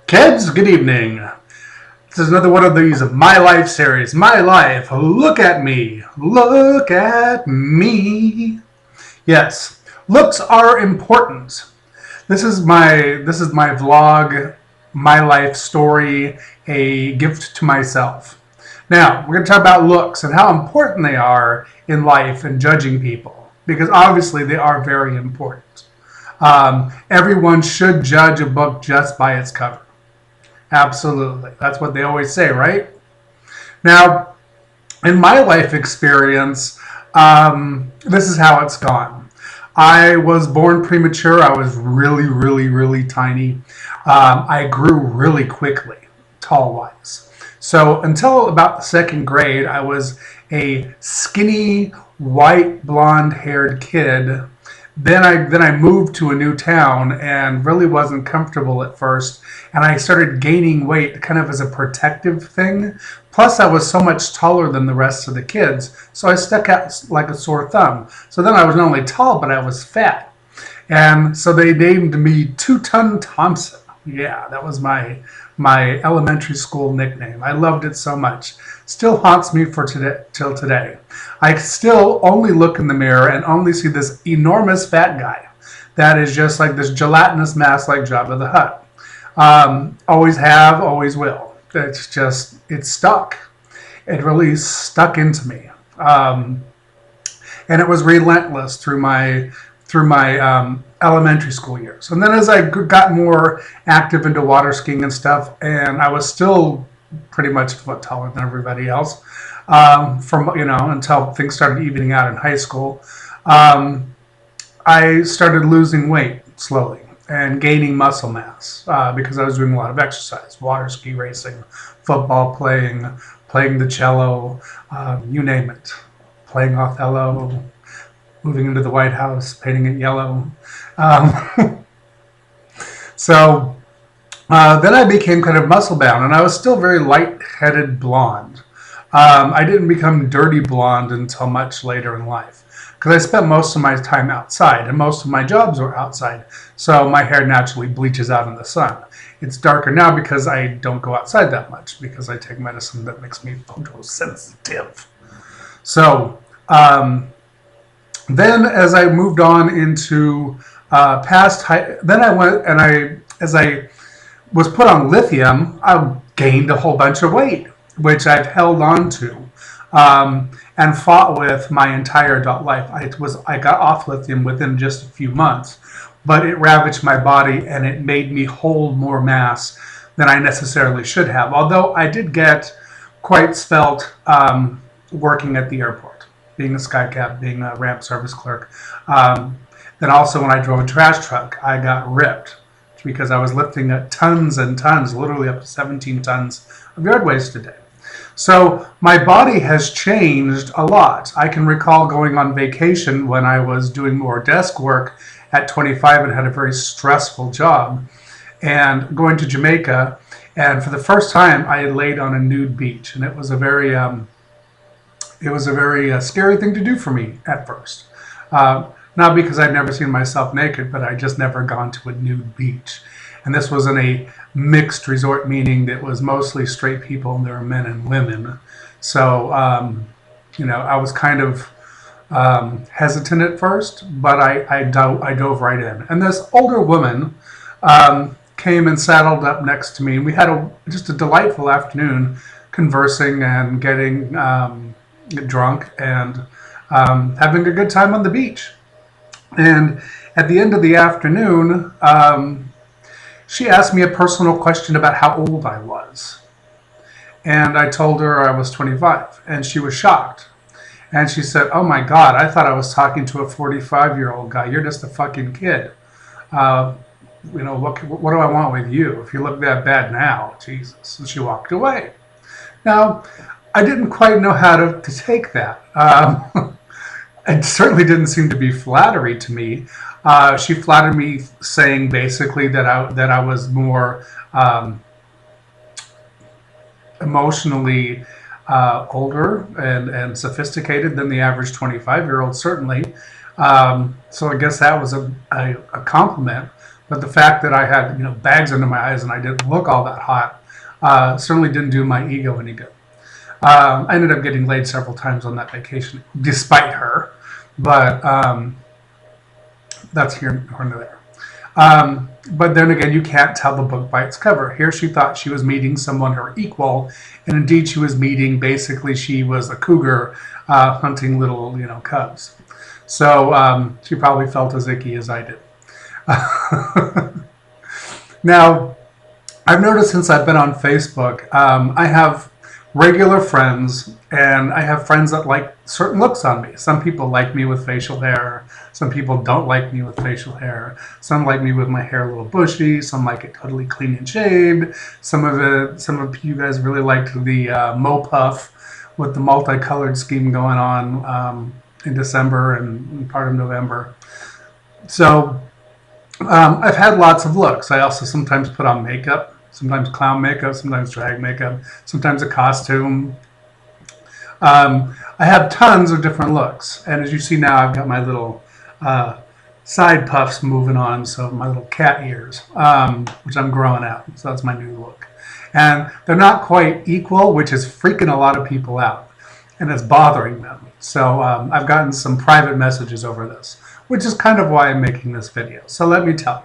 Kids, good evening. This is another one of these My Life series. My life, look at me. Look at me. Yes, looks are important. This is my vlog, my life story, a gift to myself. Now, we're going to talk about looks and how important they are in life and judging people, because obviously they are very important. Everyone should judge a book just by its cover. Absolutely. That's what they always say, right? Now, in my life experience, this is how it's gone. I was born premature. I was really tiny. I grew really quickly, tall-wise. So until about the second grade, I was a skinny, white, blonde-haired kid. Then I moved to a new town and really wasn't comfortable at first, and I started gaining weight kind of as a protective thing. Plus, I was so much taller than the rest of the kids, so I stuck out like a sore thumb. So then I was not only tall, but I was fat, and so they named me Two Ton Thompson. Yeah, that was my elementary school nickname. I loved it so much. Still haunts me for today till today. I still only look in the mirror and only see this enormous fat guy that is just like this gelatinous mass like Jabba the Hutt. Always have, always will. It's stuck. It really stuck into me. And it was relentless through my elementary school years. And then as I got more active into water skiing and stuff, and I was still pretty much a foot taller than everybody else, until things started evening out in high school. I started losing weight slowly and gaining muscle mass because I was doing a lot of exercise, water ski racing, football playing the cello, you name it, playing Othello, moving into the White House, painting it yellow. So then I became kind of muscle bound, and I was still very light-headed blonde. I didn't become dirty blonde until much later in life, because I spent most of my time outside, and most of my jobs were outside, so my hair naturally bleaches out in the sun. It's darker now because I don't go outside that much, because I take medicine that makes me photosensitive. So then as I moved on into past high, then I went and as I was put on lithium, I gained a whole bunch of weight, which I've held on to and fought with my entire adult life. I got off lithium within just a few months, but it ravaged my body and it made me hold more mass than I necessarily should have. Although I did get quite svelte working at the airport, being a skycap, being a ramp service clerk. Then also when I drove a trash truck, I got ripped because I was lifting tons and tons, literally up to 17 tons of yard waste a day. So my body has changed a lot. I can recall going on vacation when I was doing more desk work at 25 and had a very stressful job, and going to Jamaica, and for the first time I laid on a nude beach, and it was a very scary thing to do for me at first. Not because I'd never seen myself naked, but I'd just never gone to a nude beach. And this was in a mixed resort, meaning that it was mostly straight people, and there were men and women. So, I was kind of hesitant at first, but I dove right in. And this older woman came and saddled up next to me, and we had just a delightful afternoon conversing and getting drunk and having a good time on the beach. And at the end of the afternoon, she asked me a personal question about how old I was. And I told her I was 25, and she was shocked. And she said, "Oh my God, I thought I was talking to a 45-year-old guy. You're just a fucking kid. What do I want with you? If you look that bad now, Jesus." And she walked away. Now, I didn't quite know how to take that. It certainly didn't seem to be flattery to me. She flattered me, saying basically that I was more emotionally older and sophisticated than the average 25-year-old, certainly. So I guess that was a compliment. But the fact that I had bags under my eyes and I didn't look all that hot certainly didn't do my ego any good. I ended up getting laid several times on that vacation, despite her. But that's here or there. But then again, you can't tell the book by its cover. Here she thought she was meeting someone her equal, and indeed she was meeting, basically she was a cougar hunting little cubs. So she probably felt as icky as I did. Now, I've noticed since I've been on Facebook, I have regular friends, and I have friends that like certain looks on me. Some people like me with facial hair. Some people don't like me with facial hair. Some like me with my hair a little bushy. Some like it totally clean and shaved. Some of you guys really liked the Mo Puff with the multicolored scheme going on in December and part of November. So I've had lots of looks. I also sometimes put on makeup. Sometimes clown makeup, sometimes drag makeup, sometimes a costume. I have tons of different looks. And as you see now, I've got my little side puffs moving on, so my little cat ears, which I'm growing out. So that's my new look. And they're not quite equal, which is freaking a lot of people out. And it's bothering them. So I've gotten some private messages over this, which is kind of why I'm making this video. So let me tell you.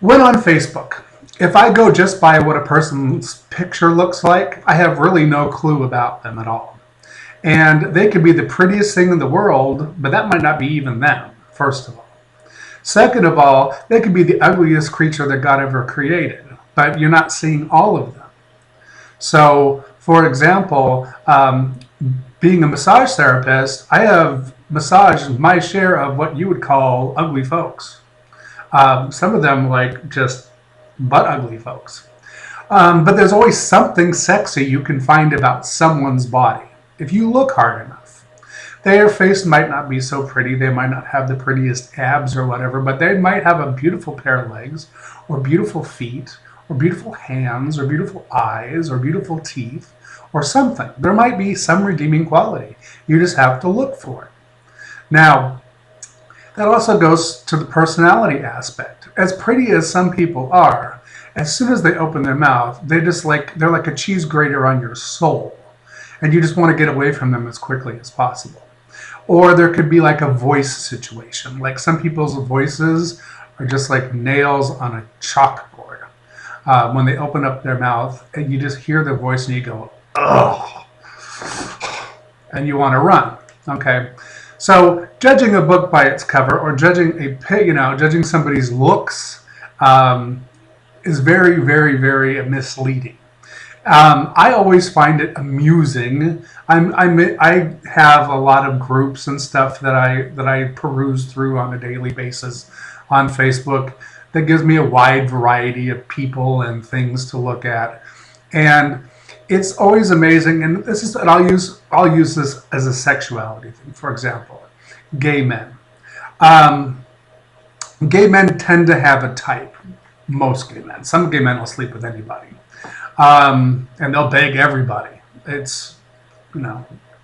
When on Facebook, if I go just by what a person's picture looks like, I have really no clue about them at all. And they could be the prettiest thing in the world, but that might not be even them, first of all. Second of all, they could be the ugliest creature that God ever created, but you're not seeing all of them. So, for example, being a massage therapist, I have massaged my share of what you would call ugly folks. Some of them like just butt ugly folks. But there's always something sexy you can find about someone's body if you look hard enough. Their face might not be so pretty. They might not have the prettiest abs or whatever, but they might have a beautiful pair of legs or beautiful feet or beautiful hands or beautiful eyes or beautiful teeth or something. There might be some redeeming quality. You just have to look for it. Now, that also goes to the personality aspect. As pretty as some people are, as soon as they open their mouth, they're like a cheese grater on your soul. And you just want to get away from them as quickly as possible. Or there could be like a voice situation. Like some people's voices are just like nails on a chalkboard. When they open up their mouth, and you just hear their voice and you go, ugh. And you want to run. Okay. So judging a book by its cover, or judging somebody's looks, is very, very, very misleading. I always find it amusing. I have a lot of groups and stuff that I peruse through on a daily basis on Facebook that gives me a wide variety of people and things to look at, and it's always amazing. And I'll use this as a sexuality thing. For example, gay men. Gay men tend to have a type. Most gay men. Some gay men will sleep with anybody. And they'll beg everybody. It's,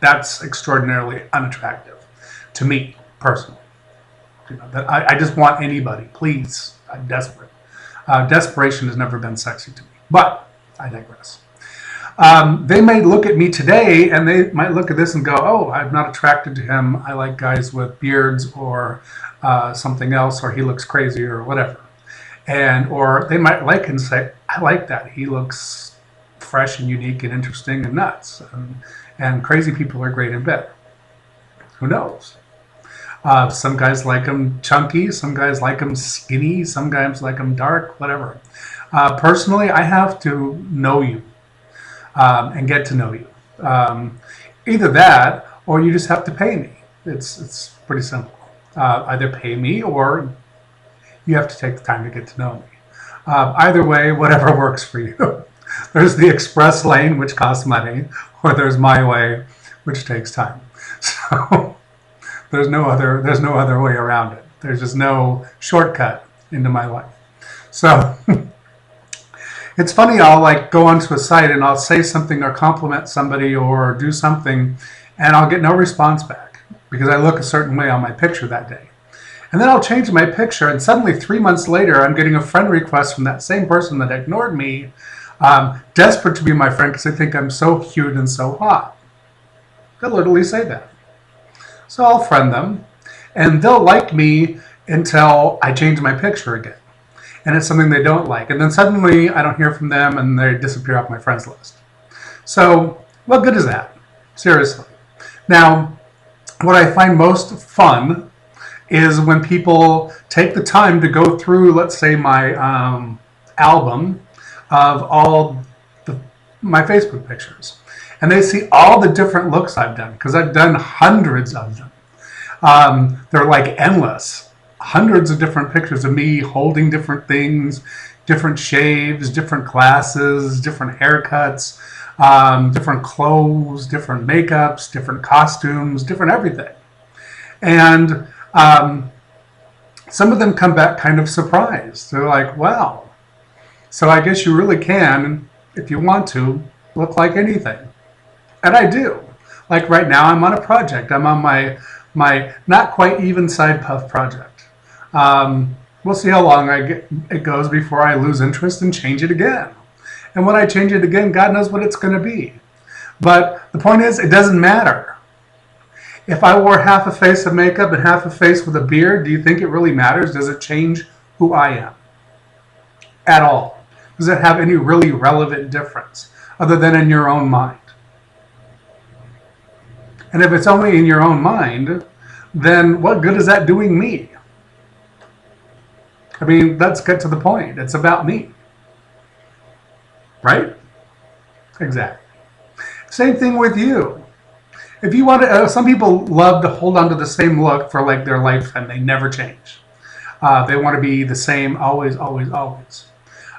that's extraordinarily unattractive to me personally. I just want anybody, please. I'm desperate. Desperation has never been sexy to me, but I digress. They may look at me today and they might look at this and go, oh, I'm not attracted to him. I like guys with beards or something else, or he looks crazy or whatever. Or they might like and say, I like that. He looks fresh and unique and interesting and nuts. And crazy people are great in bed. Who knows? Some guys like them chunky. Some guys like them skinny. Some guys like them dark, whatever. Personally, I have to know you and get to know you. Either that or you just have to pay me. It's pretty simple. Either pay me or you have to take the time to get to know me. Either way, whatever works for you. There's the express lane, which costs money, or there's my way, which takes time. So there's no other way around it. There's just no shortcut into my life. So it's funny, I'll like go onto a site and I'll say something or compliment somebody or do something, and I'll get no response back because I look a certain way on my picture that day. And then I'll change my picture, and suddenly 3 months later, I'm getting a friend request from that same person that ignored me, desperate to be my friend because they think I'm so cute and so hot. They'll literally say that. So I'll friend them, and they'll like me until I change my picture again. And it's something they don't like. And then suddenly I don't hear from them and they disappear off my friends list. So what good is that? Seriously. Now, what I find most fun is when people take the time to go through, let's say, my album of all my Facebook pictures. And they see all the different looks I've done, because I've done hundreds of them. They're like endless. Hundreds of different pictures of me holding different things, different shaves, different glasses, different haircuts, different clothes, different makeups, different costumes, different everything. And some of them come back kind of surprised. They're like, wow, so I guess you really can, if you want to, look like anything. And I do. Like right now, I'm on a project. I'm on my not quite even side puff project. We'll see how long it goes before I lose interest and change it again. And when I change it again, God knows what it's going to be. But the point is, it doesn't matter. If I wore half a face of makeup and half a face with a beard, do you think it really matters? Does it change who I am? At all? Does it have any really relevant difference other than in your own mind? And if it's only in your own mind, then what good is that doing me? I mean, let's get to the point. It's about me. Right? Exactly. Same thing with you. If you want to, some people love to hold on to the same look for like their lifetime. They never change. They want to be the same always, always, always.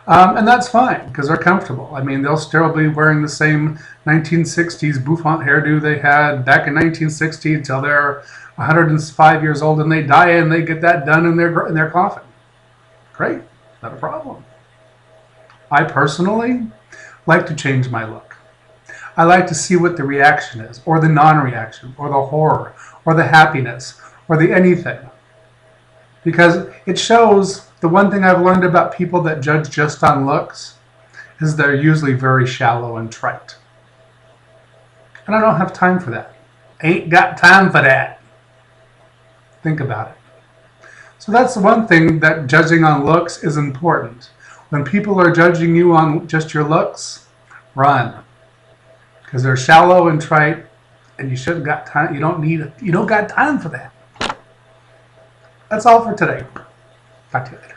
And that's fine because they're comfortable. I mean, they'll still be wearing the same 1960s bouffant hairdo they had back in 1960 until they're 105 years old and they die and they get that done in their coffin. Great, not a problem. I personally like to change my look. I like to see what the reaction is, or the non-reaction, or the horror, or the happiness, or the anything. Because it shows, the one thing I've learned about people that judge just on looks is they're usually very shallow and trite. And I don't have time for that. Ain't got time for that. Think about it. So that's the one thing, that judging on looks is important. When people are judging you on just your looks, run. Because they're shallow and trite, and you shouldn't got time. You don't got time for that. That's all for today. Talk to you later.